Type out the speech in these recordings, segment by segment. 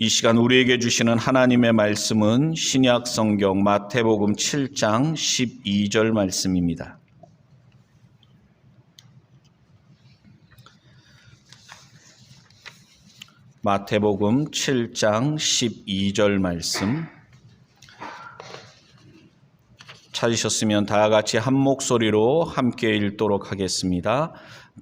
이 시간 우리에게 주시는 하나님의 말씀은 신약 성경 마태복음 7장 12절 말씀입니다. 마태복음 7장 12절 말씀 찾으셨으면 다 같이 한 목소리로 함께 읽도록 하겠습니다.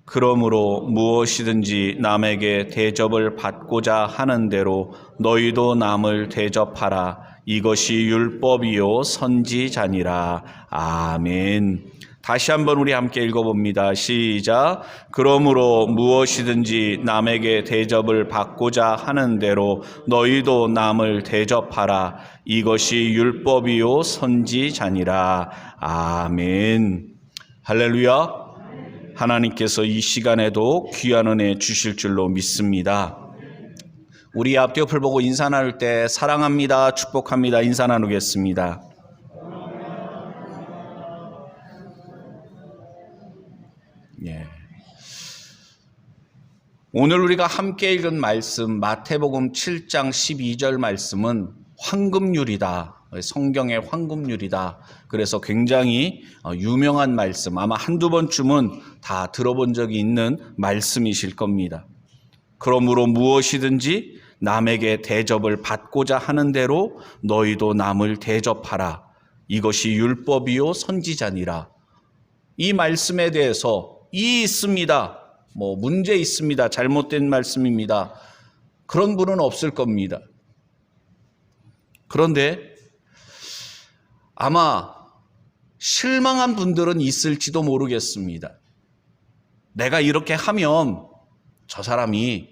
그러므로 무엇이든지 남에게 대접을 받고자 하는 대로 너희도 남을 대접하라. 이것이 율법이요 선지자니라. 아멘. 다시 한번 우리 함께 읽어봅니다. 시작. 그러므로 무엇이든지 남에게 대접을 받고자 하는 대로 너희도 남을 대접하라. 이것이 율법이요 선지자니라. 아멘. 할렐루야. 하나님께서 이 시간에도 귀한 은혜 주실 줄로 믿습니다. 우리 앞뒤를 보고 인사 나눌 때 사랑합니다, 축복합니다 인사 나누겠습니다. 예. 오늘 우리가 함께 읽은 말씀 마태복음 7장 12절 말씀은 황금률이다. 성경의 황금률이다. 그래서 굉장히 유명한 말씀, 아마 한두 번쯤은 다 들어본 적이 있는 말씀이실 겁니다. 그러므로 무엇이든지 남에게 대접을 받고자 하는 대로 너희도 남을 대접하라. 이것이 율법이요 선지자니라. 이 말씀에 대해서 있습니다. 문제 있습니다. 잘못된 말씀입니다. 그런 분은 없을 겁니다. 그런데 아마 실망한 분들은 있을지도 모르겠습니다. 내가 이렇게 하면 저 사람이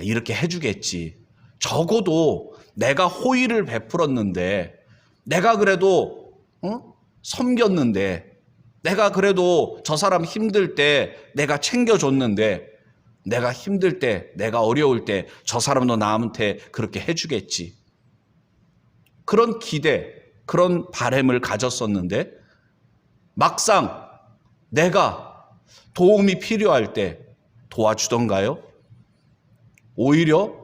이렇게 해주겠지. 적어도 내가 호의를 베풀었는데, 내가 그래도 섬겼는데, 내가 그래도 저 사람 힘들 때 내가 챙겨줬는데, 내가 힘들 때, 내가 어려울 때 저 사람도 나한테 그렇게 해주겠지. 그런 기대, 그런 바람을 가졌었는데 막상 내가 도움이 필요할 때 도와주던가요? 오히려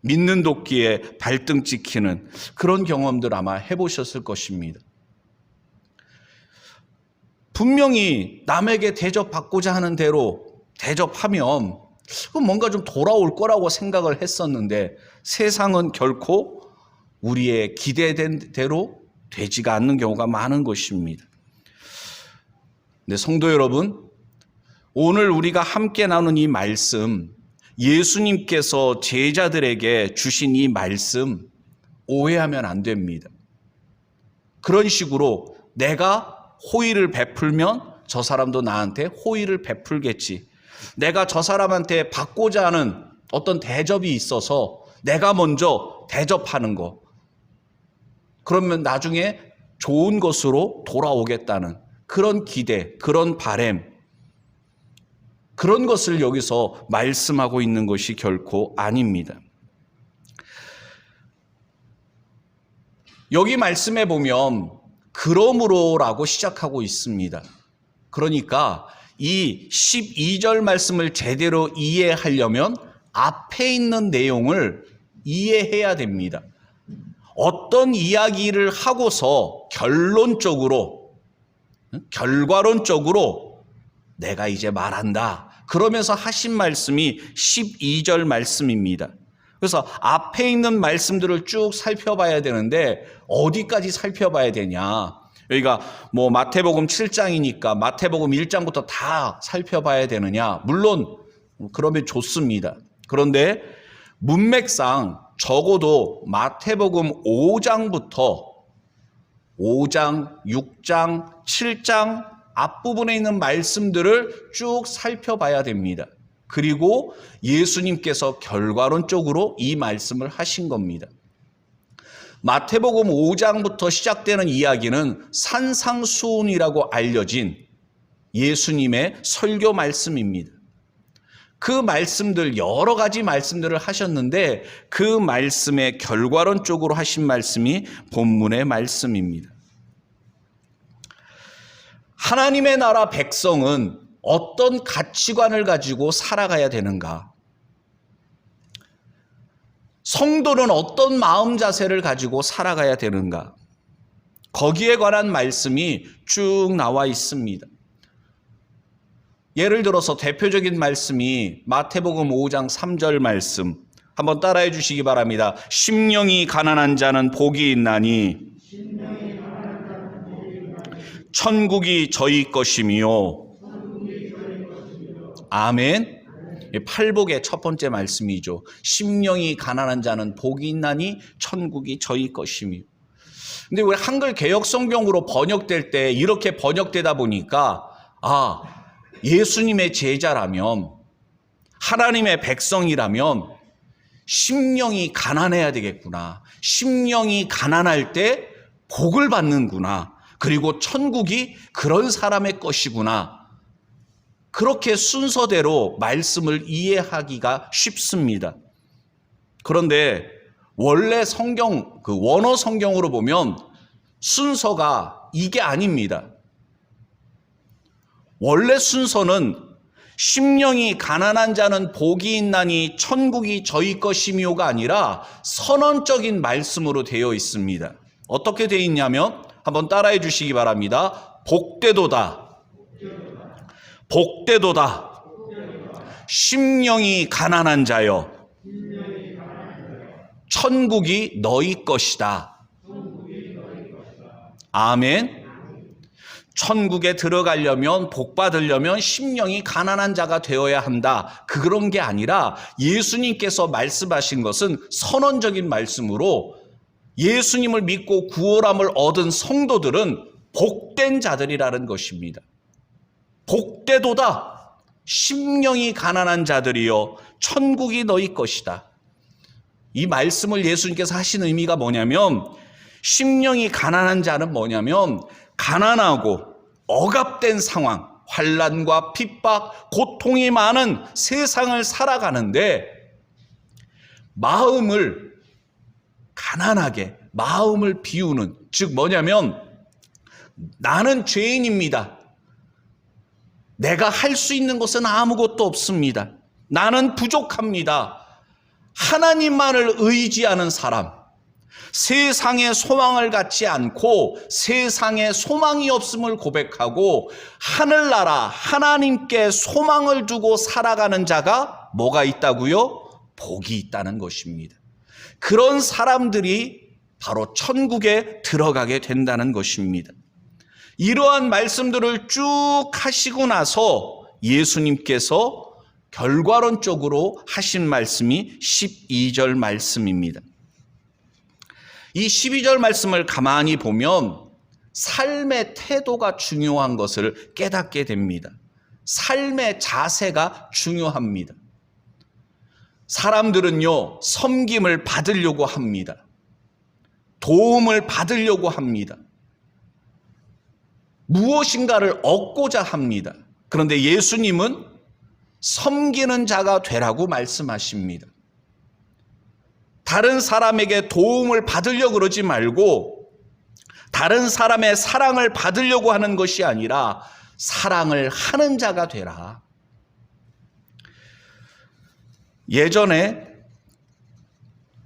믿는 도끼에 발등 찍히는 그런 경험들 아마 해보셨을 것입니다. 분명히 남에게 대접받고자 하는 대로 대접하면 뭔가 좀 돌아올 거라고 생각을 했었는데 세상은 결코 우리의 기대된 대로 되지가 않는 경우가 많은 것입니다. 네, 성도 여러분, 오늘 우리가 함께 나눈 이 말씀, 예수님께서 제자들에게 주신 이 말씀 오해하면 안 됩니다. 그런 식으로 내가 호의를 베풀면 저 사람도 나한테 호의를 베풀겠지. 내가 저 사람한테 받고자 하는 어떤 대접이 있어서 내가 먼저 대접하는 거. 그러면 나중에 좋은 것으로 돌아오겠다는 그런 기대, 그런 바람, 그런 것을 여기서 말씀하고 있는 것이 결코 아닙니다. 여기 말씀에 보면 그러므로라고 시작하고 있습니다. 그러니까 이 12절 말씀을 제대로 이해하려면 앞에 있는 내용을 이해해야 됩니다. 어떤 이야기를 하고서 결과론적으로 내가 이제 말한다. 그러면서 하신 말씀이 12절 말씀입니다. 그래서 앞에 있는 말씀들을 쭉 살펴봐야 되는데 어디까지 살펴봐야 되냐. 여기가 마태복음 7장이니까 마태복음 1장부터 다 살펴봐야 되느냐. 물론 그러면 좋습니다. 그런데 문맥상 적어도 마태복음 5장부터 5장, 6장, 7장 앞부분에 있는 말씀들을 쭉 살펴봐야 됩니다. 그리고 예수님께서 결과론적으로 이 말씀을 하신 겁니다. 마태복음 5장부터 시작되는 이야기는 산상수훈이라고 알려진 예수님의 설교 말씀입니다. 그 말씀들, 여러 가지 말씀들을 하셨는데 그 말씀의 결과론적으로 하신 말씀이 본문의 말씀입니다. 하나님의 나라 백성은 어떤 가치관을 가지고 살아가야 되는가? 성도는 어떤 마음 자세를 가지고 살아가야 되는가? 거기에 관한 말씀이 쭉 나와 있습니다. 예를 들어서 대표적인 말씀이 마태복음 5장 3절 말씀 한번 따라해 주시기 바랍니다. 심령이 가난한 자는 복이 있나니 천국이 저희 것이며. 아멘. 팔복의 첫 번째 말씀이죠. 심령이 가난한 자는 복이 있나니 천국이 저희 것이며. 근데 우리 한글 개역성경으로 번역될 때 이렇게 번역되다 보니까 예수님의 제자라면, 하나님의 백성이라면 심령이 가난해야 되겠구나. 심령이 가난할 때 복을 받는구나. 그리고 천국이 그런 사람의 것이구나. 그렇게 순서대로 말씀을 이해하기가 쉽습니다. 그런데 원래 성경, 원어 성경으로 보면 순서가 이게 아닙니다. 원래 순서는 심령이 가난한 자는 복이 있나니 천국이 저희 것이며가 아니라 선언적인 말씀으로 되어 있습니다. 어떻게 되어 있냐면 한번 따라해 주시기 바랍니다. 복되도다. 복되도다. 심령이 가난한 자여. 천국이 너희 것이다. 아멘. 천국에 들어가려면, 복 받으려면 심령이 가난한 자가 되어야 한다. 그런 게 아니라 예수님께서 말씀하신 것은 선언적인 말씀으로 예수님을 믿고 구원함을 얻은 성도들은 복된 자들이라는 것입니다. 복되도다. 심령이 가난한 자들이여 천국이 너희 것이다. 이 말씀을 예수님께서 하신 의미가 뭐냐면, 심령이 가난한 자는 뭐냐면 가난하고 억압된 상황, 환난과 핍박, 고통이 많은 세상을 살아가는데 마음을 가난하게, 마음을 비우는, 즉 뭐냐면 나는 죄인입니다. 내가 할 수 있는 것은 아무것도 없습니다. 나는 부족합니다. 하나님만을 의지하는 사람, 세상의 소망을 갖지 않고 세상에 소망이 없음을 고백하고 하늘나라 하나님께 소망을 두고 살아가는 자가 뭐가 있다고요? 복이 있다는 것입니다. 그런 사람들이 바로 천국에 들어가게 된다는 것입니다. 이러한 말씀들을 쭉 하시고 나서 예수님께서 결과론적으로 하신 말씀이 12절 말씀입니다. 이 12절 말씀을 가만히 보면 삶의 태도가 중요한 것을 깨닫게 됩니다. 삶의 자세가 중요합니다. 사람들은요, 섬김을 받으려고 합니다. 도움을 받으려고 합니다. 무엇인가를 얻고자 합니다. 그런데 예수님은 섬기는 자가 되라고 말씀하십니다. 다른 사람에게 도움을 받으려고 그러지 말고 다른 사람의 사랑을 받으려고 하는 것이 아니라 사랑을 하는 자가 되라. 예전에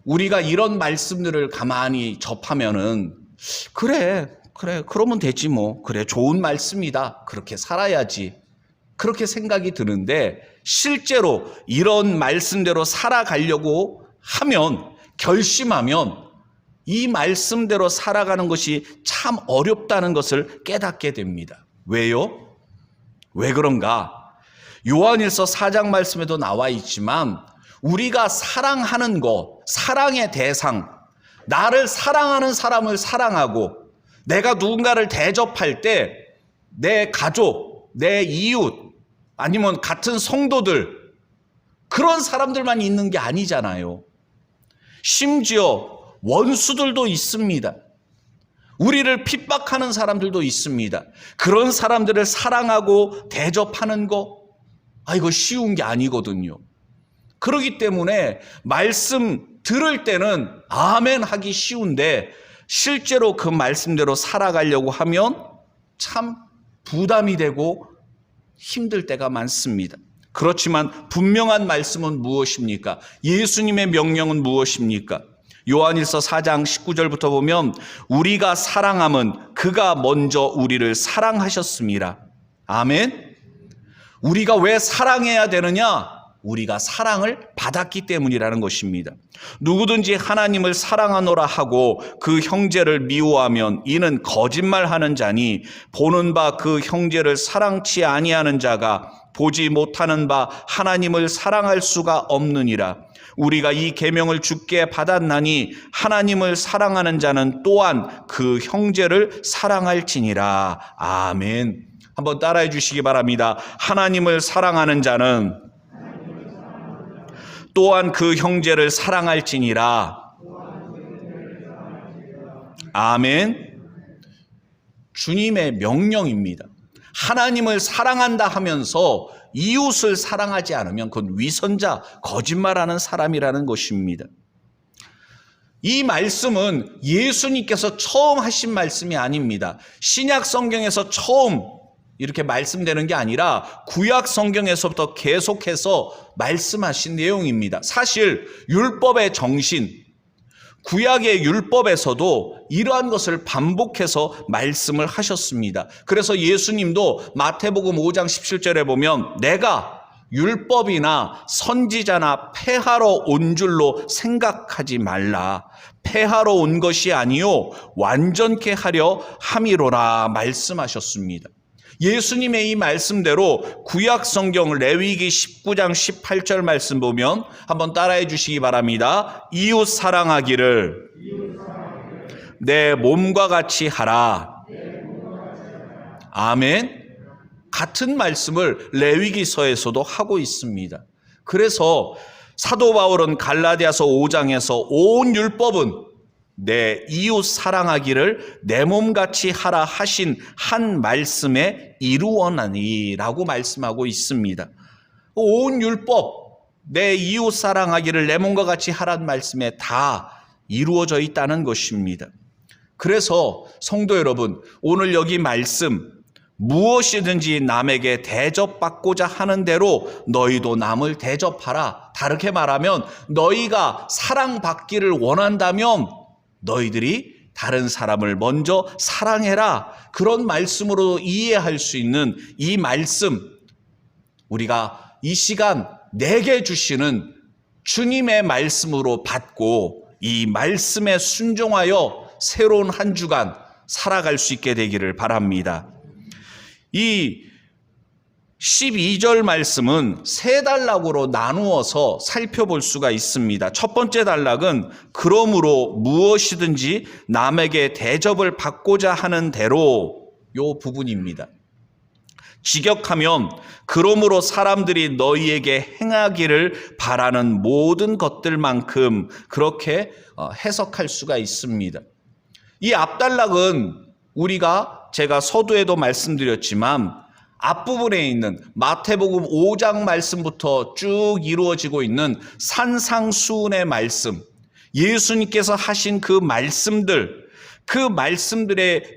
우리가 이런 말씀들을 가만히 접하면은 그래 그러면 되지 뭐. 그래 좋은 말씀이다. 그렇게 살아야지. 그렇게 생각이 드는데 실제로 이런 말씀대로 살아가려고 하면, 결심하면 이 말씀대로 살아가는 것이 참 어렵다는 것을 깨닫게 됩니다. 왜요? 왜 그런가? 요한일서 4장 말씀에도 나와 있지만 우리가 사랑하는 것, 사랑의 대상, 나를 사랑하는 사람을 사랑하고 내가 누군가를 대접할 때 내 가족, 내 이웃, 아니면 같은 성도들, 그런 사람들만 있는 게 아니잖아요. 심지어 원수들도 있습니다. 우리를 핍박하는 사람들도 있습니다. 그런 사람들을 사랑하고 대접하는 거, 이거 쉬운 게 아니거든요. 그렇기 때문에 말씀 들을 때는 아멘 하기 쉬운데 실제로 그 말씀대로 살아가려고 하면 참 부담이 되고 힘들 때가 많습니다. 그렇지만 분명한 말씀은 무엇입니까? 예수님의 명령은 무엇입니까? 요한일서 4장 19절부터 보면 우리가 사랑함은 그가 먼저 우리를 사랑하셨습니다. 아멘. 우리가 왜 사랑해야 되느냐? 우리가 사랑을 받았기 때문이라는 것입니다. 누구든지 하나님을 사랑하노라 하고 그 형제를 미워하면 이는 거짓말하는 자니 보는 바 그 형제를 사랑치 아니하는 자가 보지 못하는 바 하나님을 사랑할 수가 없느니라. 우리가 이 계명을 주께 받았나니 하나님을 사랑하는 자는 또한 그 형제를 사랑할지니라. 아멘. 한번 따라해 주시기 바랍니다. 하나님을 사랑하는 자는 또한 그 형제를 사랑할지니라. 아멘. 주님의 명령입니다. 하나님을 사랑한다 하면서 이웃을 사랑하지 않으면 그건 위선자, 거짓말하는 사람이라는 것입니다. 이 말씀은 예수님께서 처음 하신 말씀이 아닙니다. 신약 성경에서 처음 이렇게 말씀되는 게 아니라 구약 성경에서부터 계속해서 말씀하신 내용입니다. 사실 율법의 정신, 구약의 율법에서도 이러한 것을 반복해서 말씀을 하셨습니다. 그래서 예수님도 마태복음 5장 17절에 보면 내가 율법이나 선지자나 폐하러 온 줄로 생각하지 말라. 폐하러 온 것이 아니요 완전케 하려 함이로라 말씀하셨습니다. 예수님의 이 말씀대로 구약 성경 레위기 19장 18절 말씀 보면 한번 따라해 주시기 바랍니다. 이웃 사랑하기를 내 몸과 같이 하라. 아멘. 같은 말씀을 레위기서에서도 하고 있습니다. 그래서 사도 바울은 갈라디아서 5장에서 온 율법은 내 이웃 사랑하기를 내 몸같이 하라 하신 한 말씀에 이루어나니라고 말씀하고 있습니다. 온 율법 내 이웃 사랑하기를 내 몸과 같이 하라는 말씀에 다 이루어져 있다는 것입니다. 그래서 성도 여러분, 오늘 여기 말씀 무엇이든지 남에게 대접받고자 하는 대로 너희도 남을 대접하라. 다르게 말하면 너희가 사랑받기를 원한다면 너희들이 다른 사람을 먼저 사랑해라. 그런 말씀으로 이해할 수 있는 이 말씀, 우리가 이 시간 내게 주시는 주님의 말씀으로 받고 이 말씀에 순종하여 새로운 한 주간 살아갈 수 있게 되기를 바랍니다. 이 12절 말씀은 세 단락으로 나누어서 살펴볼 수가 있습니다. 첫 번째 단락은 그러므로 무엇이든지 남에게 대접을 받고자 하는 대로 요 부분입니다. 직역하면 그러므로 사람들이 너희에게 행하기를 바라는 모든 것들만큼 그렇게 해석할 수가 있습니다. 이 앞단락은 제가 서두에도 말씀드렸지만 앞부분에 있는 마태복음 5장 말씀부터 쭉 이루어지고 있는 산상수훈의 말씀, 예수님께서 하신 그 말씀들의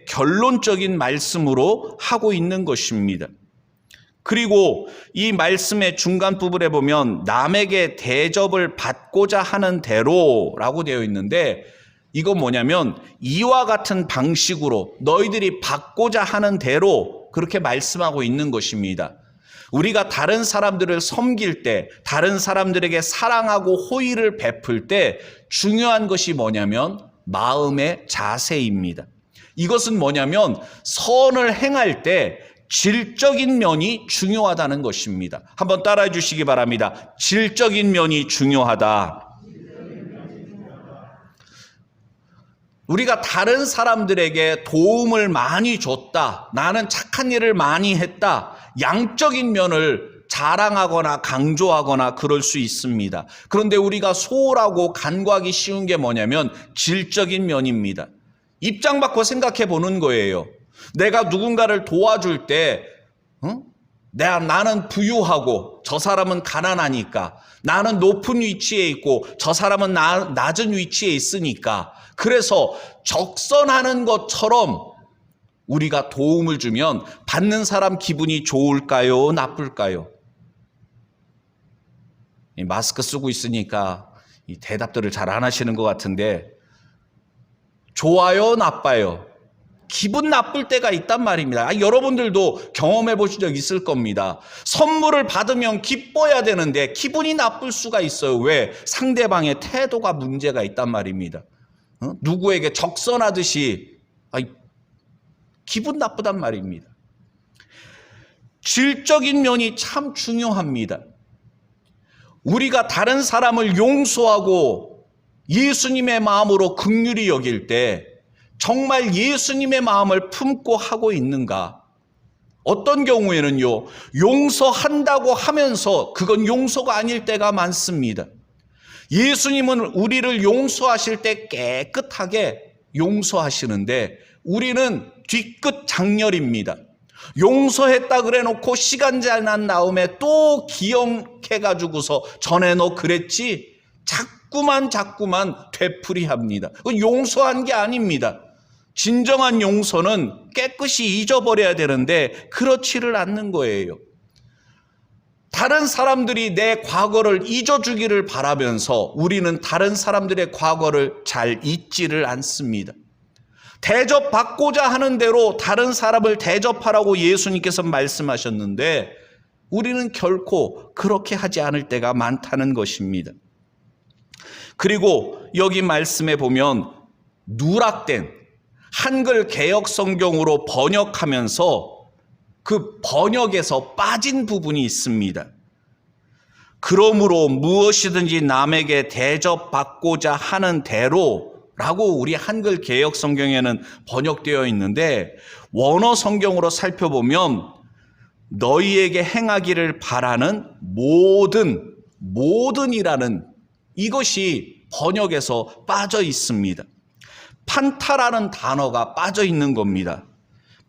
결론적인 말씀으로 하고 있는 것입니다. 그리고 이 말씀의 중간 부분에 보면 남에게 대접을 받고자 하는 대로라고 되어 있는데 이건 뭐냐면 이와 같은 방식으로 너희들이 받고자 하는 대로 그렇게 말씀하고 있는 것입니다. 우리가 다른 사람들을 섬길 때, 다른 사람들에게 사랑하고 호의를 베풀 때 중요한 것이 뭐냐면 마음의 자세입니다. 이것은 뭐냐면 선을 행할 때 질적인 면이 중요하다는 것입니다. 한번 따라해 주시기 바랍니다. 질적인 면이 중요하다. 우리가 다른 사람들에게 도움을 많이 줬다. 나는 착한 일을 많이 했다. 양적인 면을 자랑하거나 강조하거나 그럴 수 있습니다. 그런데 우리가 소홀하고 간과하기 쉬운 게 뭐냐면 질적인 면입니다. 입장 바꿔 생각해 보는 거예요. 내가 누군가를 도와줄 때 나는 부유하고 저 사람은 가난하니까, 나는 높은 위치에 있고 저 사람은 낮은 위치에 있으니까, 그래서 적선하는 것처럼 우리가 도움을 주면 받는 사람 기분이 좋을까요? 나쁠까요? 이 마스크 쓰고 있으니까 이 대답들을 잘 안 하시는 것 같은데, 좋아요, 나빠요? 기분 나쁠 때가 있단 말입니다. 여러분들도 경험해 보신 적 있을 겁니다. 선물을 받으면 기뻐야 되는데 기분이 나쁠 수가 있어요. 왜? 상대방의 태도가 문제가 있단 말입니다. 누구에게 적선하듯이 기분 나쁘단 말입니다. 질적인 면이 참 중요합니다. 우리가 다른 사람을 용서하고 예수님의 마음으로 긍휼히 여길 때 정말 예수님의 마음을 품고 하고 있는가? 어떤 경우에는요, 용서한다고 하면서 그건 용서가 아닐 때가 많습니다. 예수님은 우리를 용서하실 때 깨끗하게 용서하시는데 우리는 뒤끝 장렬입니다. 용서했다 그래 놓고 시간 지난 다음에 또 기억해가지고서 전에 너 그랬지? 자꾸만 되풀이합니다. 그건 용서한 게 아닙니다. 진정한 용서는 깨끗이 잊어버려야 되는데 그렇지를 않는 거예요. 다른 사람들이 내 과거를 잊어주기를 바라면서 우리는 다른 사람들의 과거를 잘 잊지를 않습니다. 대접받고자 하는 대로 다른 사람을 대접하라고 예수님께서 말씀하셨는데 우리는 결코 그렇게 하지 않을 때가 많다는 것입니다. 그리고 여기 말씀에 보면 누락된 한글 개역 성경으로 번역하면서 그 번역에서 빠진 부분이 있습니다. 그러므로 무엇이든지 남에게 대접받고자 하는 대로 라고 우리 한글 개역 성경에는 번역되어 있는데 원어 성경으로 살펴보면 너희에게 행하기를 바라는 모든이라는 이것이 번역에서 빠져 있습니다. 판타라는 단어가 빠져 있는 겁니다.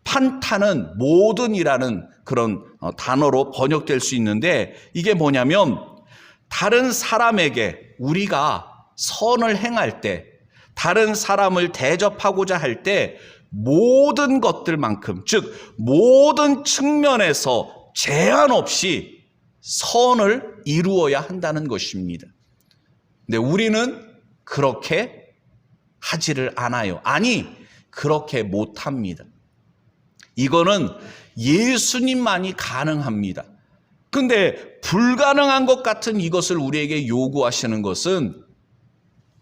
판타는 모든이라는 그런 단어로 번역될 수 있는데 이게 뭐냐면 다른 사람에게 우리가 선을 행할 때 다른 사람을 대접하고자 할 때 모든 것들만큼 즉 모든 측면에서 제한 없이 선을 이루어야 한다는 것입니다. 근데 우리는 그렇게 하지를 않아요. 아니, 그렇게 못합니다. 이거는 예수님만이 가능합니다. 근데 불가능한 것 같은 이것을 우리에게 요구하시는 것은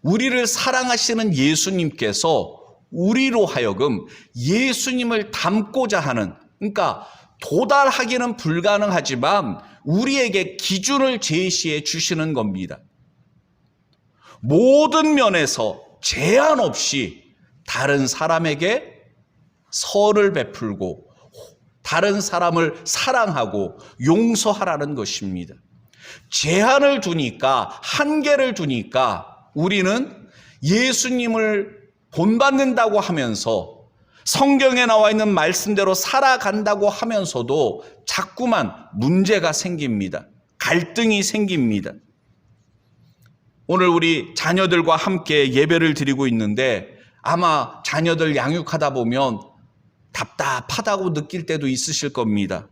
우리를 사랑하시는 예수님께서 우리로 하여금 예수님을 닮고자 하는, 그러니까 도달하기는 불가능하지만 우리에게 기준을 제시해 주시는 겁니다. 모든 면에서 제한 없이 다른 사람에게 선을 베풀고 다른 사람을 사랑하고 용서하라는 것입니다. 제한을 두니까, 한계를 두니까 우리는 예수님을 본받는다고 하면서 성경에 나와 있는 말씀대로 살아간다고 하면서도 자꾸만 문제가 생깁니다. 갈등이 생깁니다. 오늘 우리 자녀들과 함께 예배를 드리고 있는데 아마 자녀들 양육하다 보면 답답하다고 느낄 때도 있으실 겁니다.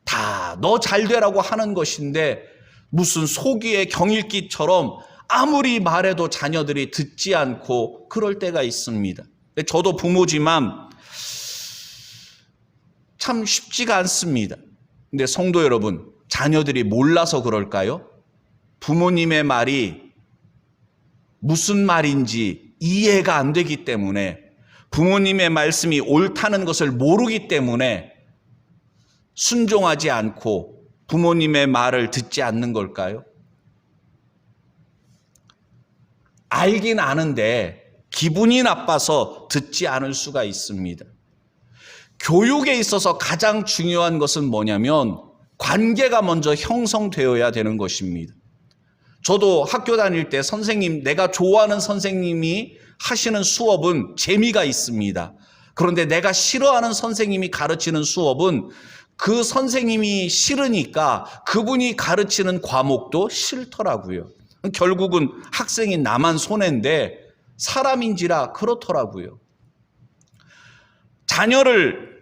다 너 잘 되라고 하는 것인데 무슨 소귀의 경읽기처럼 아무리 말해도 자녀들이 듣지 않고 그럴 때가 있습니다. 저도 부모지만 참 쉽지가 않습니다. 근데 성도 여러분, 자녀들이 몰라서 그럴까요? 부모님의 말이 무슨 말인지 이해가 안 되기 때문에 부모님의 말씀이 옳다는 것을 모르기 때문에 순종하지 않고 부모님의 말을 듣지 않는 걸까요? 알긴 아는데 기분이 나빠서 듣지 않을 수가 있습니다. 교육에 있어서 가장 중요한 것은 뭐냐면 관계가 먼저 형성되어야 되는 것입니다. 저도 학교 다닐 때 내가 좋아하는 선생님이 하시는 수업은 재미가 있습니다. 그런데 내가 싫어하는 선생님이 가르치는 수업은 그 선생님이 싫으니까 그분이 가르치는 과목도 싫더라고요. 결국은 학생인 나만 손해인데 사람인지라 그렇더라고요. 자녀를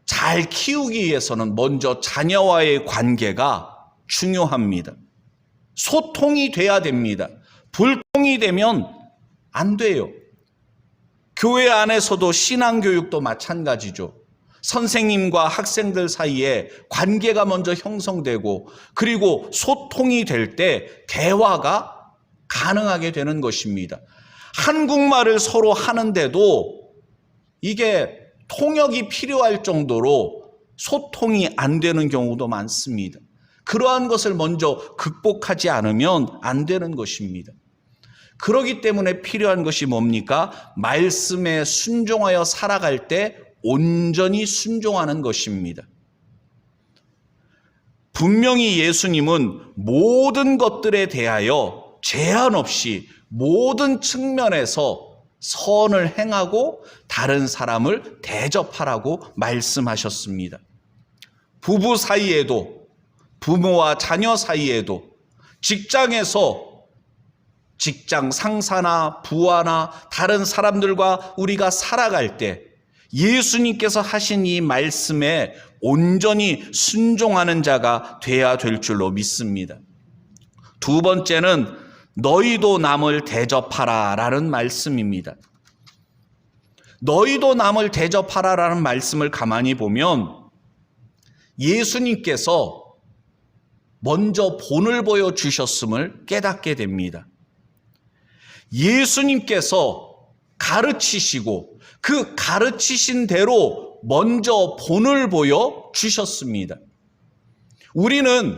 잘 키우기 위해서는 먼저 자녀와의 관계가 중요합니다. 소통이 돼야 됩니다. 불통이 되면 안 돼요. 교회 안에서도 신앙교육도 마찬가지죠. 선생님과 학생들 사이에 관계가 먼저 형성되고 그리고 소통이 될 때 대화가 가능하게 되는 것입니다. 한국말을 서로 하는데도 이게 통역이 필요할 정도로 소통이 안 되는 경우도 많습니다. 그러한 것을 먼저 극복하지 않으면 안 되는 것입니다. 그렇기 때문에 필요한 것이 뭡니까? 말씀에 순종하여 살아갈 때 온전히 순종하는 것입니다. 분명히 예수님은 모든 것들에 대하여 제한 없이 모든 측면에서 선을 행하고 다른 사람을 대접하라고 말씀하셨습니다. 부부 사이에도, 부모와 자녀 사이에도, 직장에서 직장 상사나 부하나 다른 사람들과 우리가 살아갈 때 예수님께서 하신 이 말씀에 온전히 순종하는 자가 돼야 될 줄로 믿습니다. 두 번째는 너희도 남을 대접하라 라는 말씀입니다. 너희도 남을 대접하라 라는 말씀을 가만히 보면 예수님께서 먼저 본을 보여주셨음을 깨닫게 됩니다. 예수님께서 가르치시고 그 가르치신 대로 먼저 본을 보여주셨습니다. 우리는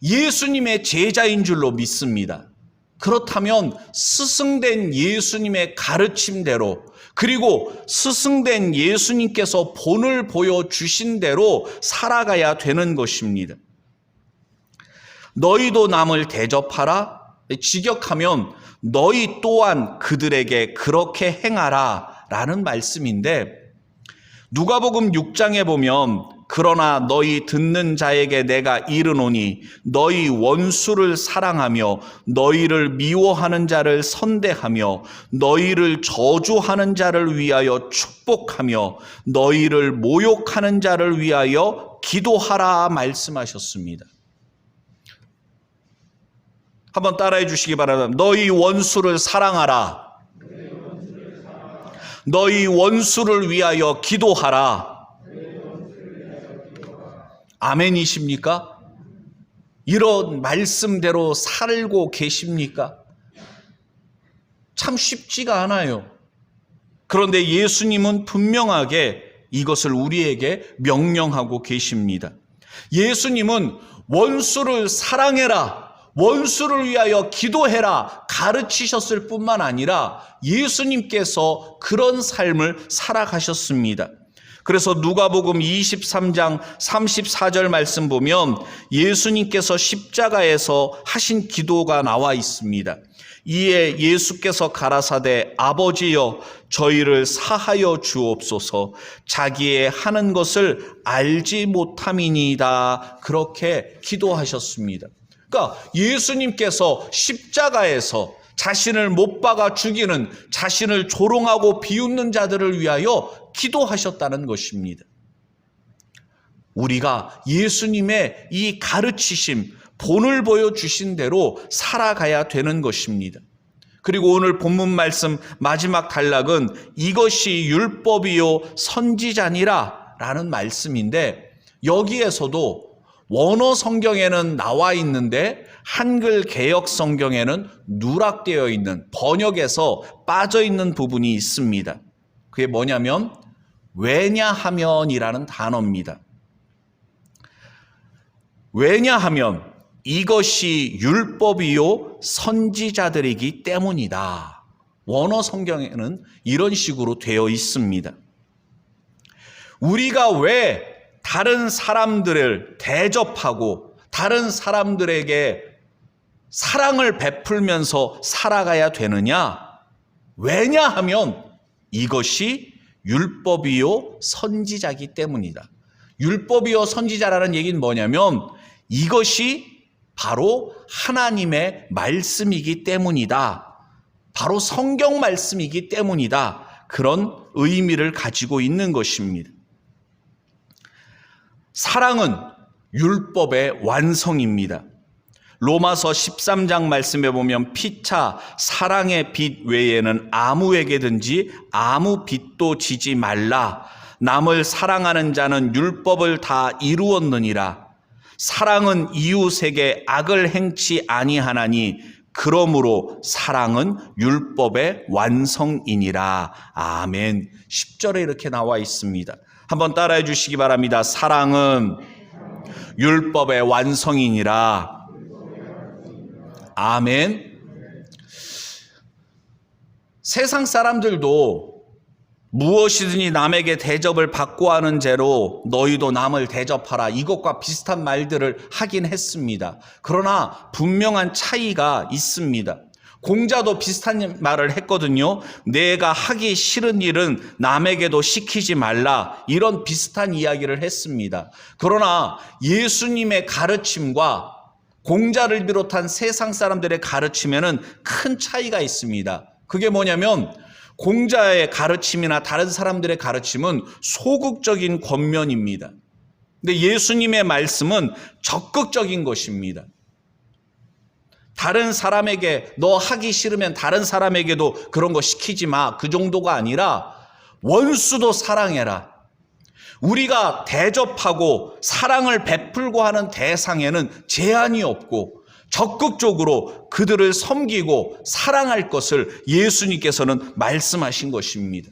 예수님의 제자인 줄로 믿습니다. 그렇다면 스승된 예수님의 가르침대로 그리고 스승된 예수님께서 본을 보여주신 대로 살아가야 되는 것입니다. 너희도 남을 대접하라. 직역하면 너희 또한 그들에게 그렇게 행하라 라는 말씀인데 누가복음 6장에 보면 그러나 너희 듣는 자에게 내가 이르노니 너희 원수를 사랑하며 너희를 미워하는 자를 선대하며 너희를 저주하는 자를 위하여 축복하며 너희를 모욕하는 자를 위하여 기도하라 말씀하셨습니다. 한번 따라해 주시기 바랍니다. 너희 원수를 사랑하라. 너희 원수를 위하여 기도하라. 아멘이십니까? 이런 말씀대로 살고 계십니까? 참 쉽지가 않아요. 그런데 예수님은 분명하게 이것을 우리에게 명령하고 계십니다. 예수님은 원수를 사랑해라, 원수를 위하여 기도해라 가르치셨을 뿐만 아니라 예수님께서 그런 삶을 살아가셨습니다. 그래서 누가복음 23장 34절 말씀 보면 예수님께서 십자가에서 하신 기도가 나와 있습니다. 이에 예수께서 가라사대 아버지여 저희를 사하여 주옵소서 자기의 하는 것을 알지 못함이니이다 그렇게 기도하셨습니다. 그러니까 예수님께서 십자가에서 자신을 못 박아 죽이는 자신을 조롱하고 비웃는 자들을 위하여 기도하셨다는 것입니다. 우리가 예수님의 이 가르치심, 본을 보여주신 대로 살아가야 되는 것입니다. 그리고 오늘 본문 말씀 마지막 단락은 이것이 율법이요 선지자니라 라는 말씀인데 여기에서도 원어 성경에는 나와 있는데 한글 개역 성경에는 누락되어 있는 번역에서 빠져 있는 부분이 있습니다. 그게 뭐냐면 왜냐하면이라는 단어입니다. 왜냐하면 이것이 율법이요 선지자들이기 때문이다. 원어 성경에는 이런 식으로 되어 있습니다. 우리가 왜 다른 사람들을 대접하고 다른 사람들에게 사랑을 베풀면서 살아가야 되느냐? 왜냐하면 이것이 율법이요 선지자이기 때문이다. 율법이요 선지자라는 얘기는 뭐냐면 이것이 바로 하나님의 말씀이기 때문이다. 바로 성경 말씀이기 때문이다. 그런 의미를 가지고 있는 것입니다. 사랑은 율법의 완성입니다. 로마서 13장 말씀에 보면 피차 사랑의 빚 외에는 아무에게든지 아무 빚도 지지 말라. 남을 사랑하는 자는 율법을 다 이루었느니라. 사랑은 이웃에게 악을 행치 아니하나니 그러므로 사랑은 율법의 완성이니라. 아멘. 10절에 이렇게 나와 있습니다. 한번 따라해 주시기 바랍니다. 사랑은 율법의 완성이니라. 아멘. 세상 사람들도 무엇이든지 남에게 대접을 받고 하는 죄로 너희도 남을 대접하라, 이것과 비슷한 말들을 하긴 했습니다. 그러나 분명한 차이가 있습니다. 공자도 비슷한 말을 했거든요. 내가 하기 싫은 일은 남에게도 시키지 말라, 이런 비슷한 이야기를 했습니다. 그러나 예수님의 가르침과 공자를 비롯한 세상 사람들의 가르침에는 큰 차이가 있습니다. 그게 뭐냐면 공자의 가르침이나 다른 사람들의 가르침은 소극적인 권면입니다. 근데 예수님의 말씀은 적극적인 것입니다. 다른 사람에게 너 하기 싫으면 다른 사람에게도 그런 거 시키지 마, 그 정도가 아니라 원수도 사랑해라. 우리가 대접하고 사랑을 베풀고 하는 대상에는 제한이 없고 적극적으로 그들을 섬기고 사랑할 것을 예수님께서는 말씀하신 것입니다.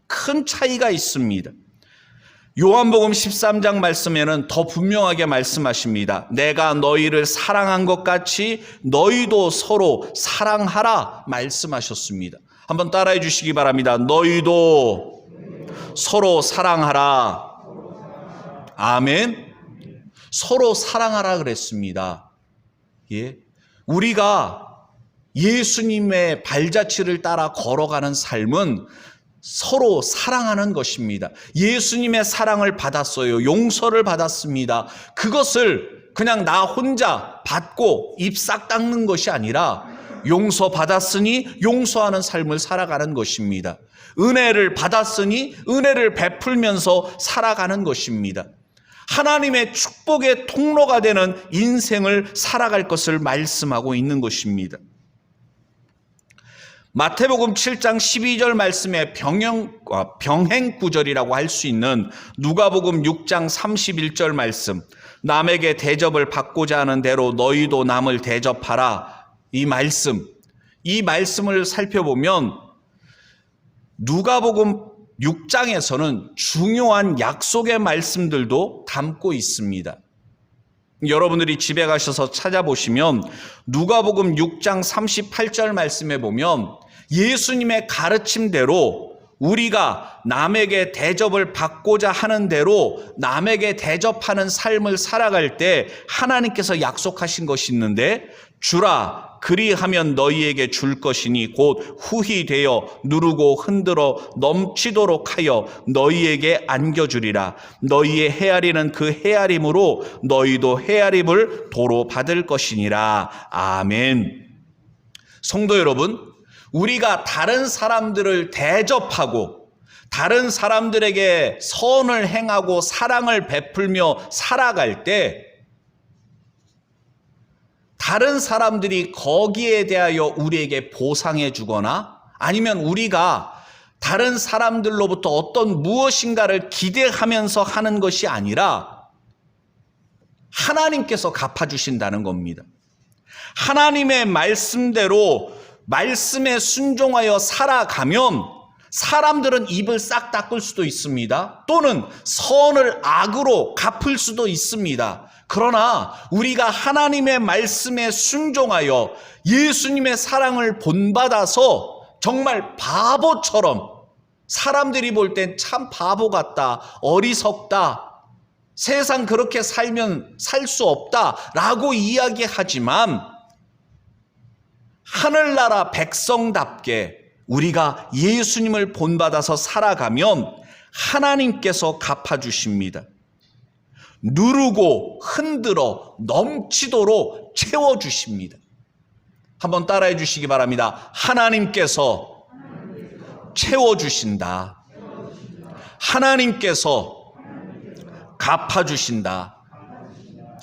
큰 차이가 있습니다. 요한복음 13장 말씀에는 더 분명하게 말씀하십니다. 내가 너희를 사랑한 것 같이 너희도 서로 사랑하라 말씀하셨습니다. 한번 따라해 주시기 바랍니다. 너희도 서로 사랑하라. 아멘. 서로 사랑하라 그랬습니다. 예, 우리가 예수님의 발자취를 따라 걸어가는 삶은 서로 사랑하는 것입니다. 예수님의 사랑을 받았어요. 용서를 받았습니다. 그것을 그냥 나 혼자 받고 입 싹 닦는 것이 아니라 용서받았으니 용서하는 삶을 살아가는 것입니다. 은혜를 받았으니 은혜를 베풀면서 살아가는 것입니다. 하나님의 축복의 통로가 되는 인생을 살아갈 것을 말씀하고 있는 것입니다. 마태복음 7장 12절 말씀에 병행 구절이라고 할 수 있는 누가복음 6장 31절 말씀, 남에게 대접을 받고자 하는 대로 너희도 남을 대접하라, 이 말씀을 살펴보면 누가복음 6장에서는 중요한 약속의 말씀들도 담고 있습니다. 여러분들이 집에 가셔서 찾아보시면 누가복음 6장 38절 말씀에 보면 예수님의 가르침대로 우리가 남에게 대접을 받고자 하는 대로 남에게 대접하는 삶을 살아갈 때 하나님께서 약속하신 것이 있는데, 주라 그리하면 너희에게 줄 것이니 곧 후히 되어 누르고 흔들어 넘치도록 하여 너희에게 안겨주리라. 너희의 헤아리는 그 헤아림으로 너희도 헤아림을 도로 받을 것이니라. 아멘. 성도 여러분, 우리가 다른 사람들을 대접하고 다른 사람들에게 선을 행하고 사랑을 베풀며 살아갈 때 다른 사람들이 거기에 대하여 우리에게 보상해 주거나 아니면 우리가 다른 사람들로부터 어떤 무엇인가를 기대하면서 하는 것이 아니라 하나님께서 갚아주신다는 겁니다. 하나님의 말씀대로 말씀에 순종하여 살아가면 사람들은 입을 싹 닦을 수도 있습니다. 또는 선을 악으로 갚을 수도 있습니다. 그러나 우리가 하나님의 말씀에 순종하여 예수님의 사랑을 본받아서 정말 바보처럼, 사람들이 볼 땐 참 바보 같다, 어리석다, 세상 그렇게 살면 살 수 없다라고 이야기하지만 하늘나라 백성답게 우리가 예수님을 본받아서 살아가면 하나님께서 갚아주십니다. 누르고 흔들어 넘치도록 채워주십니다. 한번 따라해 주시기 바랍니다. 하나님께서 채워주신다. 하나님께서 갚아주신다.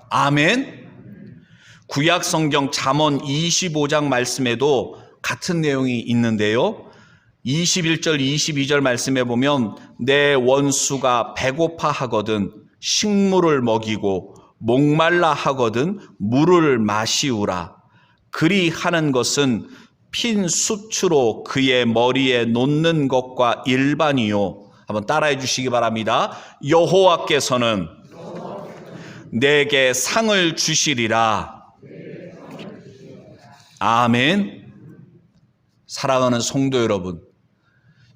아멘. 구약 성경 잠언 25장 말씀에도 같은 내용이 있는데요. 21절 22절 말씀에 보면 내 원수가 배고파 하거든 식물을 먹이고 목말라 하거든 물을 마시우라. 그리 하는 것은 핀 수추로 그의 머리에 놓는 것과 일반이요. 한번 따라해 주시기 바랍니다. 여호와께서는 내게 상을 주시리라. 아멘. 사랑하는 성도 여러분,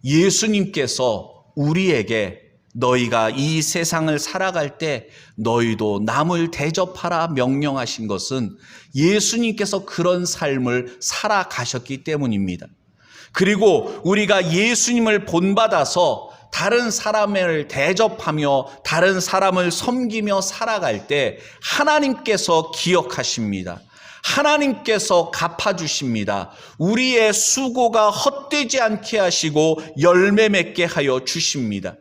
예수님께서 우리에게 너희가 이 세상을 살아갈 때 너희도 남을 대접하라 명령하신 것은 예수님께서 그런 삶을 살아가셨기 때문입니다. 그리고 우리가 예수님을 본받아서 다른 사람을 대접하며 다른 사람을 섬기며 살아갈 때 하나님께서 기억하십니다. 하나님께서 갚아주십니다. 우리의 수고가 헛되지 않게 하시고 열매 맺게 하여 주십니다.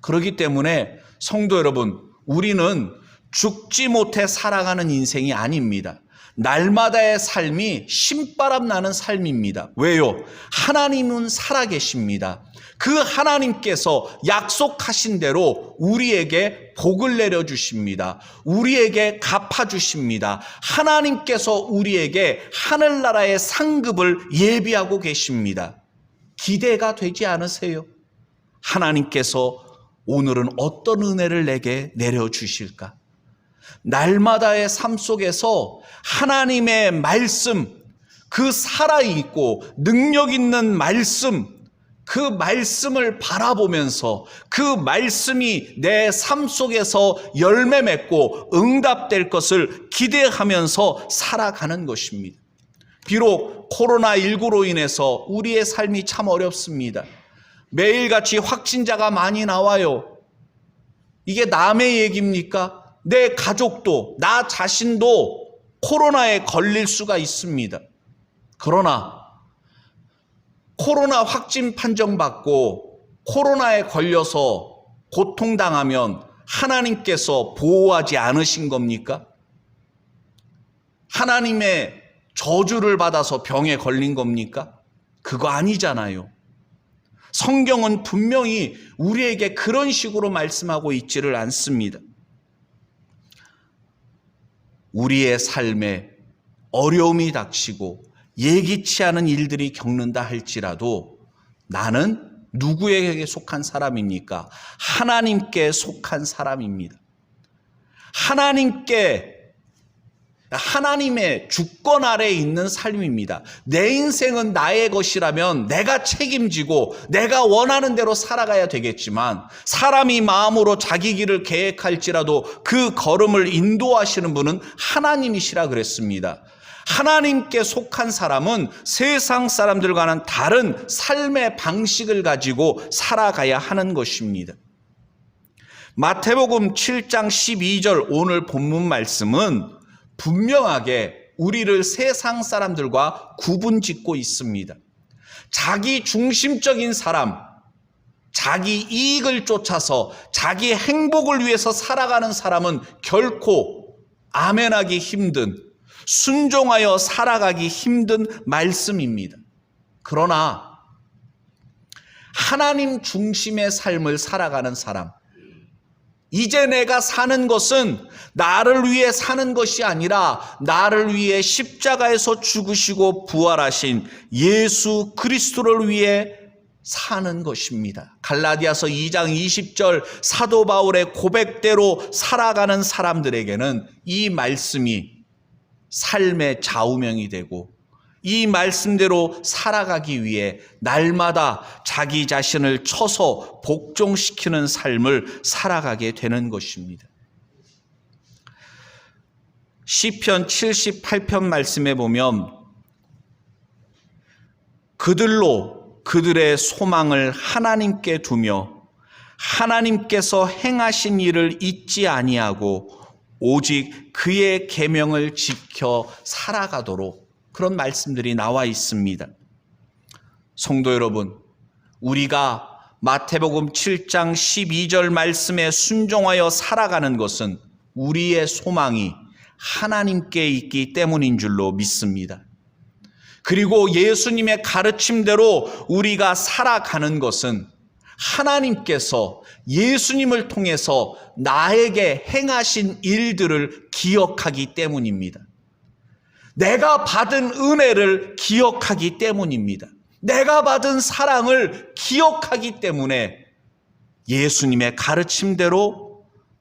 그렇기 때문에 성도 여러분, 우리는 죽지 못해 살아가는 인생이 아닙니다. 날마다의 삶이 신바람 나는 삶입니다. 왜요? 하나님은 살아계십니다. 그 하나님께서 약속하신 대로 우리에게 복을 내려주십니다. 우리에게 갚아주십니다. 하나님께서 우리에게 하늘나라의 상급을 예비하고 계십니다. 기대가 되지 않으세요? 하나님께서 오늘은 어떤 은혜를 내게 내려주실까? 날마다의 삶 속에서 하나님의 말씀, 그 살아있고 능력 있는 말씀, 그 말씀을 바라보면서 그 말씀이 내 삶 속에서 열매 맺고 응답될 것을 기대하면서 살아가는 것입니다. 비록 코로나19로 인해서 우리의 삶이 참 어렵습니다. 매일같이 확진자가 많이 나와요. 이게 남의 얘기입니까? 내 가족도, 나 자신도 코로나에 걸릴 수가 있습니다. 그러나 코로나 확진 판정받고 코로나에 걸려서 고통당하면 하나님께서 보호하지 않으신 겁니까? 하나님의 저주를 받아서 병에 걸린 겁니까? 그거 아니잖아요. 성경은 분명히 우리에게 그런 식으로 말씀하고 있지를 않습니다. 우리의 삶에 어려움이 닥치고 예기치 않은 일들이 겪는다 할지라도 나는 누구에게 속한 사람입니까? 하나님께 속한 사람입니다. 하나님의 주권 아래에 있는 삶입니다. 내 인생은 나의 것이라면 내가 책임지고 내가 원하는 대로 살아가야 되겠지만 사람이 마음으로 자기 길을 계획할지라도 그 걸음을 인도하시는 분은 하나님이시라 그랬습니다. 하나님께 속한 사람은 세상 사람들과는 다른 삶의 방식을 가지고 살아가야 하는 것입니다. 마태복음 7장 12절 오늘 본문 말씀은 분명하게 우리를 세상 사람들과 구분짓고 있습니다. 자기 중심적인 사람, 자기 이익을 쫓아서 자기 행복을 위해서 살아가는 사람은 결코 아멘하기 힘든, 순종하여 살아가기 힘든 말씀입니다. 그러나 하나님 중심의 삶을 살아가는 사람, 이제 내가 사는 것은 나를 위해 사는 것이 아니라 나를 위해 십자가에서 죽으시고 부활하신 예수 그리스도를 위해 사는 것입니다. 갈라디아서 2장 20절 사도 바울의 고백대로 살아가는 사람들에게는 이 말씀이 삶의 좌우명이 되고 이 말씀대로 살아가기 위해 날마다 자기 자신을 쳐서 복종시키는 삶을 살아가게 되는 것입니다. 시편 78편 말씀에 보면 그들로 그들의 소망을 하나님께 두며 하나님께서 행하신 일을 잊지 아니하고 오직 그의 계명을 지켜 살아가도록 그런 말씀들이 나와 있습니다. 성도 여러분, 우리가 마태복음 7장 12절 말씀에 순종하여 살아가는 것은 우리의 소망이 하나님께 있기 때문인 줄로 믿습니다. 그리고 예수님의 가르침대로 우리가 살아가는 것은 하나님께서 예수님을 통해서 나에게 행하신 일들을 기억하기 때문입니다. 내가 받은 은혜를 기억하기 때문입니다. 내가 받은 사랑을 기억하기 때문에 예수님의 가르침대로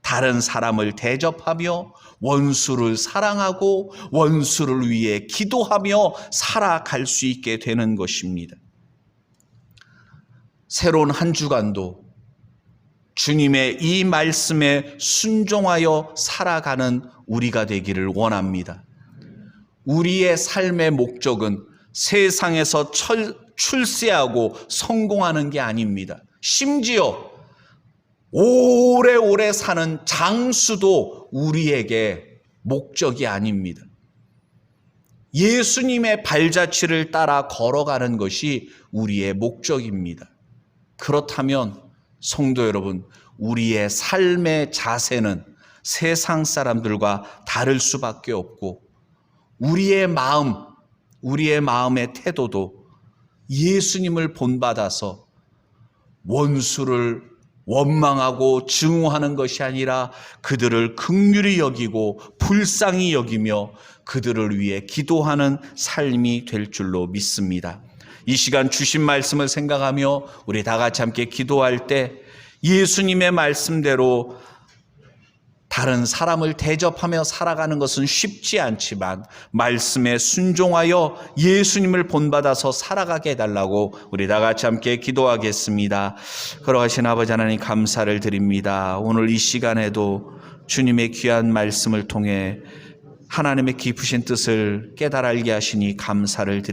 다른 사람을 대접하며 원수를 사랑하고 원수를 위해 기도하며 살아갈 수 있게 되는 것입니다. 새로운 한 주간도 주님의 이 말씀에 순종하여 살아가는 우리가 되기를 원합니다. 우리의 삶의 목적은 세상에서 출세하고 성공하는 게 아닙니다. 심지어 오래오래 사는 장수도 우리에게 목적이 아닙니다. 예수님의 발자취를 따라 걸어가는 것이 우리의 목적입니다. 그렇다면 성도 여러분, 우리의 삶의 자세는 세상 사람들과 다를 수밖에 없고 우리의 마음의 태도도 예수님을 본받아서 원수를 원망하고 증오하는 것이 아니라 그들을 긍휼히 여기고 불쌍히 여기며 그들을 위해 기도하는 삶이 될 줄로 믿습니다. 이 시간 주신 말씀을 생각하며 우리 다 같이 함께 기도할 때 예수님의 말씀대로 다른 사람을 대접하며 살아가는 것은 쉽지 않지만 말씀에 순종하여 예수님을 본받아서 살아가게 해달라고 우리 다 같이 함께 기도하겠습니다. 걸어가신 아버지 하나님 감사를 드립니다. 오늘 이 시간에도 주님의 귀한 말씀을 통해 하나님의 깊으신 뜻을 깨달아 알게 하시니 감사를 드립니다.